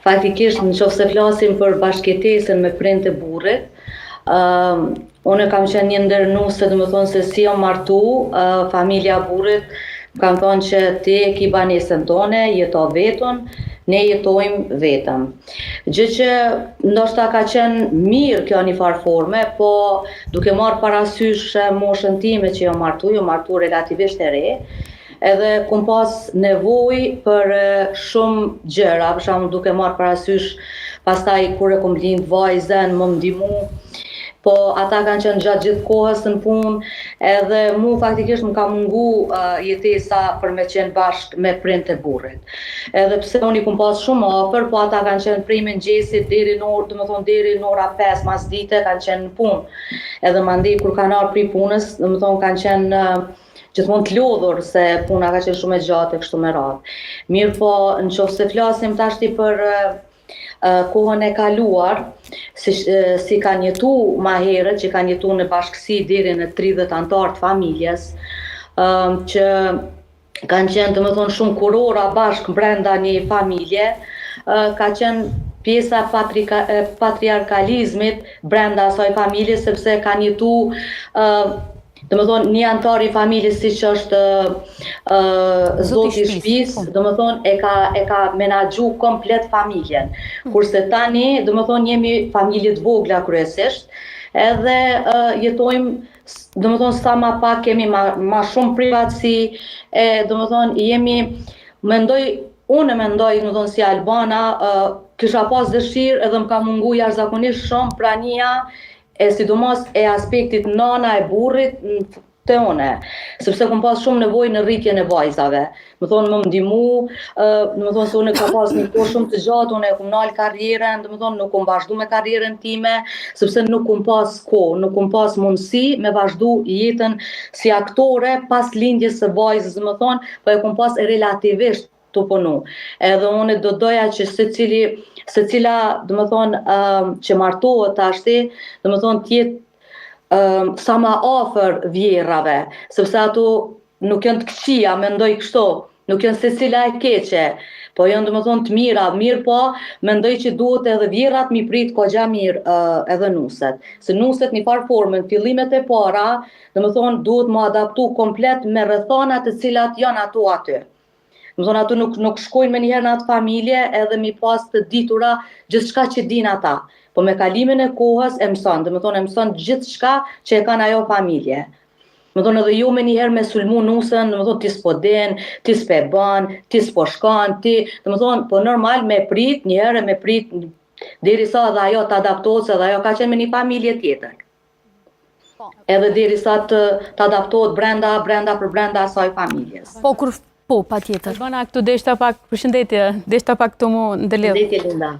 Faktikisht, në qoftë se flasim për bashkëjetesën me prindë të burrit, unë kam qenë një ndër nuse, do të thonë se si jam martu, familja e burrit kam thonë që ti e ki banesën tone, jeto vetën, ne jetojmë vetëm. Gjë që ndoshta ka qenë mirë kjo një farë forme, po duke marrë parasysh moshën time që jam martu relativisht e re, edhe kum pas nevojë për shumë gjëra, për shembull duke marrë parasysh pastaj kur e kum lind vajzën, më ndihmu, po ata kanë qenë gjatë gjithë kohës në punë, edhe mu faktikisht më ka mungu jetesa për me qenë bashkë me prindë të burrit. Edhe pse unë i kum pas shumë afër, po ata kanë qenë prej mëngjesit deri në orë, domethënë deri në ora 5 masdite kanë qenë në punë. Edhe mandej kur kanë ardhur prej punës, domethënë kanë qenë gjithmonë të lodhur se puna ka qenë shumë e gjatë e kështu me radhë. Mirë po, nëse flasim tashti për kohën e kaluar, si kanë jetu ma herët, që kanë jetu në bashkësi deri në 30 antar të familjes, që kanë qenë domethënë shumë kurora bashkë brenda një familje, ka qenë pjesa patriarkalizmit brenda asaj familje, sepse kanë jetu domethënë një antar i familjes siç është zoti i shtëpisë, domethënë e ka menaxhu komplet familjen. Kurse tani, domethënë jemi familje të vogla kryesisht, edhe jetojmë domethënë sa ma pak kemi ma shumë privatësi, domethënë unë mendoj domethënë si Albana, kisha pas dëshirë edhe më ka mungu jashtëzakonisht shumë prania e sidomos e aspektit nana e burrit te une, sepse kum pas shumë nevojë në rritjen e vajzave. Më thonë më ndihmu, domethënë se unë ka pas një kohë shumë të gjatë, unë e kum nal karrierën, domethënë nuk kum vazhdu me karrierën time, sepse nuk kum pas kohë, nuk kum pas mundësi me vazhdu jetën si aktore pas lindjes së vajzës, domethënë, po e kum pas relativisht të punu. Edhe unë do doja që secila domethënë që martohet tashti, domethënë të jetë sa ma afër vjerrave, sepse ato nuk janë të këqija, mendoj kështu, nuk janë secila e keqe, po janë domethënë të mira, mirë po, mendoj që duhet edhe vjerrat mi prit kogja mirë edhe nuset. Se nuset një farë formën, fillimet e para, domethënë duhet më adaptu komplet me rrethana të cilat janë ato aty. Më thonë ato nuk shkojnë me njëherë në atë familje edhe mi pas të ditura gjithçka që din ata. Po me kalimin e kohës e mëson, dhe më thonë e mëson gjithçka që e kanë ajo familje. Më thonë edhe jo me njëherë me sulmu nusën, dhe më thonë ti s'po den, ti s'pe ban, ti s'po shkan, dhe më thonë po normal me prit, njëherë me prit, derisa dhe ajo të adaptohet, se dhe ajo ka qenë me një familje tjetër. Edhe derisa të adaptohet brenda asaj familjes. Po, pa tjetër. Albana, këtu deshta pak, përshëndetje, deshta pak këtu mu ndëlidh. Përshëndetje, Linda.